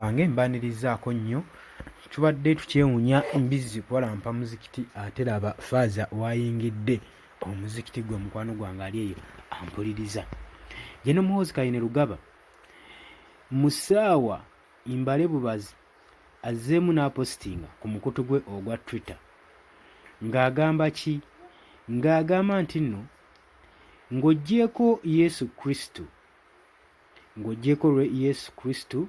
Wange mbanirizaako nnyo tubadde tukyewuunya mbizzi kuwalampa muzikiti ate laba faaza wayingidde omuzikiti gwe mukwano gwange ali eyo ampuliriza. Jeno Muhoozi Kayine Lugaba mu ssaawa Imbale Bubazi azzeemu n'apositinga ku mukutu gwe ogwa Twitter ng'agamba ki? Ng'agamba nti nno ng'oggyeko Yesu Kristo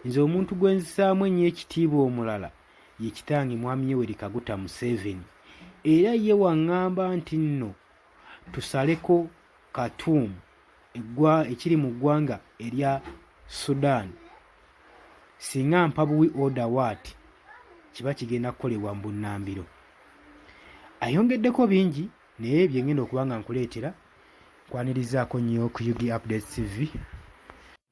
nze omuntu gwe nzisaamu ennyo ekitiibwa omulala ye kitange Mwami Yoweri Kaguta Museveni, era ye waŋŋamba nti nno tusaleko Khartoum ekiri mu ggwanga erya Sudan, singa mpabuwi oda waati kiba kigenda kukolebwa mu bunnambiro. Ayongeddeko bingi naye bye ngenda okuba nga nkuleetera nkwanirizaako nnyo ku UG Updates TV.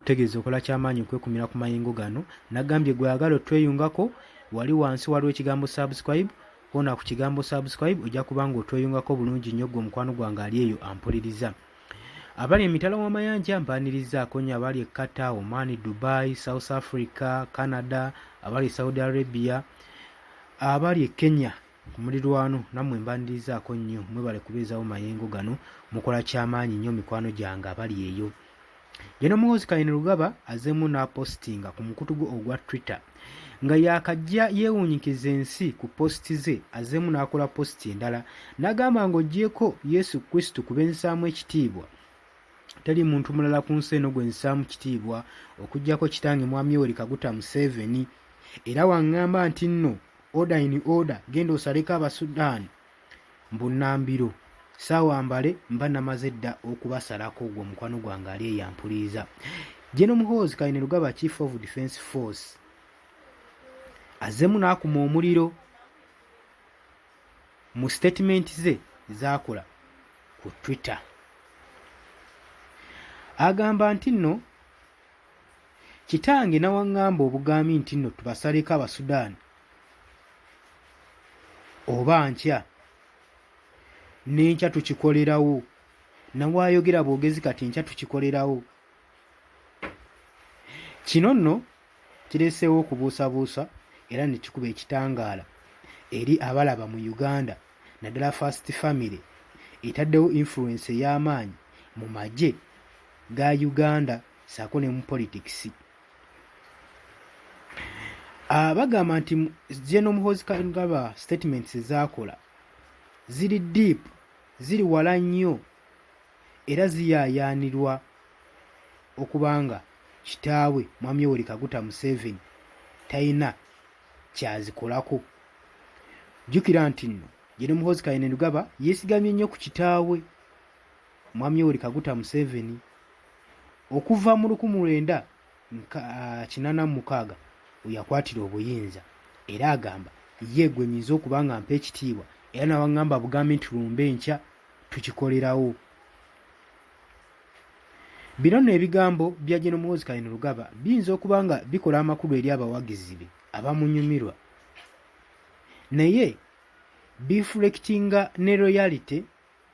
Tegeeza okola kyamaanyi okwekumira ku mayengo gano. Nagambye gwe agala otweyungako, wali wansi waliwo ekigambo subscribe, kona ku kigambo subscribe ojja kubanga otweyungako bulungi nnyo gwe mukwano gwange ali eyo ampuliriza. Abali emitala w'amayanja mpanirizaako nnyo, abali e Qatar, Oman, Dubai, South Africa, Canada, abali Saudi Arabia, abali e Kenya ku mulirwano nammwe mbanirizaako nnyo, mwebale kubeezawo mayengo gano, mukola kyamaanyi nnyo mikwano gyange abali eyo. Jeno Muhoozi Kayine Lugaba azzeemu n'apositinga ku mukutu gwe ogwa Twitter nga yaakajja yeewuunyikiza ensi ku positi ze, azzeemu n'akola positi endala n'agamba ng'oggyeko Yesu Kristo kube nsaamu ekitiibwa, teri muntu mulala ku nsi eno gwe nsaamu kitiibwa okuggyako kitange Mwami Yoweri Kaguta Museveni, era waŋŋamba nti nno order in order genda osaleko Abasudaani mbunnambiro saawa Mbale mba namaze dda okubasalako gwe mukwano gwange ali eyo ampuliriza. Jeno Muhoozi Kayine Lugaba Chief of Defence Force azzeemu n'akuma omuliro mu statement ze z'akola ku Twitter. Agamba nti nno kitange nawaŋŋamba obugambi nti nno tubasaleko Abasudaani oba nkya n'enkya tukikolerawo, nawaayogera bwogezi kati enkya tukikolerawo. Kino nno kireeseewo okubuusabuusa era ne kikuba ekitangaala eri abalaba mu Uganda, naddala First Family etaddewo influence ey'amaanyi mu magye ga Uganda ssaako ne mu politics. Bagamba nti Jeno Muhoozi Kayine Lugaba statements ezaakola ziri deep, ziri wala nnyo era ziyaayaanirwa okubanga kitaawe Mwami Yoweri Kaguta Museveni talina kyazikolako. Jjukira nti nno Jeno Muhoozi Kayine Lugaba yeesigamye nnyo ku kitaawe Mwami Yoweri Kaguta Museveni okuva mu 1986 yakwatira obuyinza, era agamba ye gwe nnyinza okuba nga mpa ekitiibwa era nawaŋŋamba bugambi nti lumbe enkya tukikolerawo. Bino nno ebigambo bya Jeno Muhoozi Kayine Lugaba biyinza okuba nga bikola amakulu eri abawagizi be abamunyumirwa, naye biflectinga ne royalty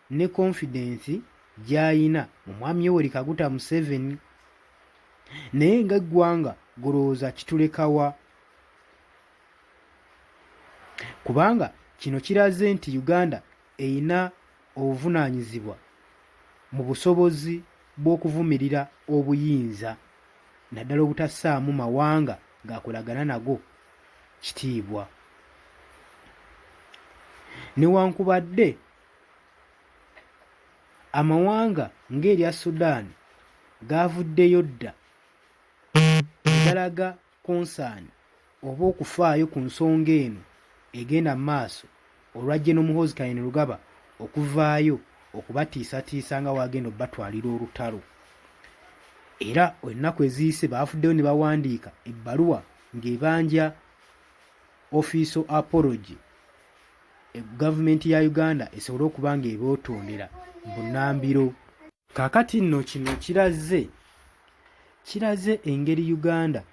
ne confidence gy'ayina mu Mwami Yoweri Kaguta Museveni. Naye nga eggwanga golowooza kitulekawa? Kubanga kino kiraze nti Uganda eyina obuvunaanyizibwa mu busobozi bw'okuvumirira obuyinza, naddala obutassaamu mawanga g'akolagana nago kitiibwa. Newankubadde amawanga ng'erya Sudan gaavuddeyo dda galaga concern oba okufaayo ku nsonga eno egenda mu maaso olwa Jeno Muhoozi Kayine Lugaba okuvaayo okubatiisatiisa nga wagenda obatwalira olutalo. Era ennaku eziyise baafuddeyo ne bawandiika ebbaluwa ng'ebanja official apology gavumenti ya Uganda esobole okuba nga ebeetondera bunnambiro. Kaakati nno kino kiraze engeri Uganda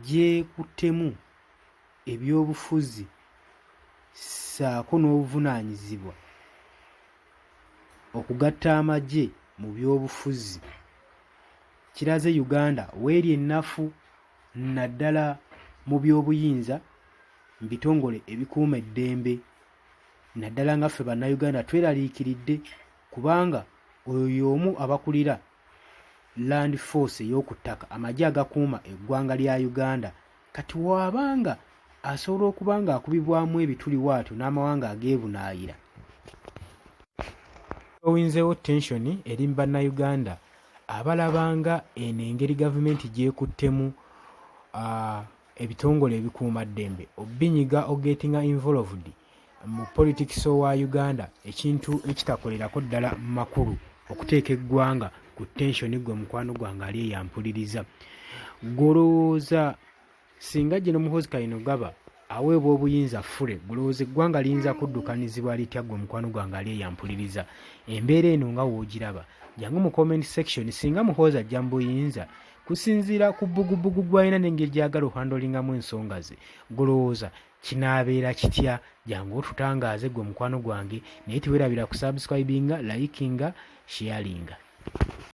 gyekuttemu ebyobufuzi ssaako n'obuvunaanyizibwa okugatta amagye mu byobufuzi. Kiraze Uganda weeri ennafu naddala mu by'obuyinza mu bitongole ebikuuma eddembe. Naddala nga ffe bannayuganda tweraliikiridde kubanga oyo y'omu abakulira land force ey'oku ttaka, amagye agakuuma eggwanga lya Uganda. Kati waabanga asobola okuba ng'akubibwamu ebituli waatyo n'amawanga ageebunaayira, owinzeewo tensioni eri mu bannayuganda abalabanga eno engeri gavumenti gyekuttemu ebitongole ebikuuma ddembe obinyiga ogetinga involved mu politics owa Uganda, ekintu ekitakolerako ddala mu makulu okuteeka eggwanga ku tensioni gwe mukwano gwange ali eyampuliriza. Golowooza singa General Muhoozi Kainerugaba aweebwa obuyinza ffule, golowooza eggwanga liyinza kuddukanizibwa litya gwe mukwano gwange ali eyampuliriza? Embeera eno nga woogiraba? Jangu mu comment section singa Muhoozi ajja mu buyinza, kusinziira ku bbugubugu gw'alina n'engeri gy'agala okuhandolingamu ensonga ze, golowooza kinaabeera kitya? Jangu otutangaaze gwe mukwano gwange, naye teweerabira ku subscribinga, likinga, sharinga.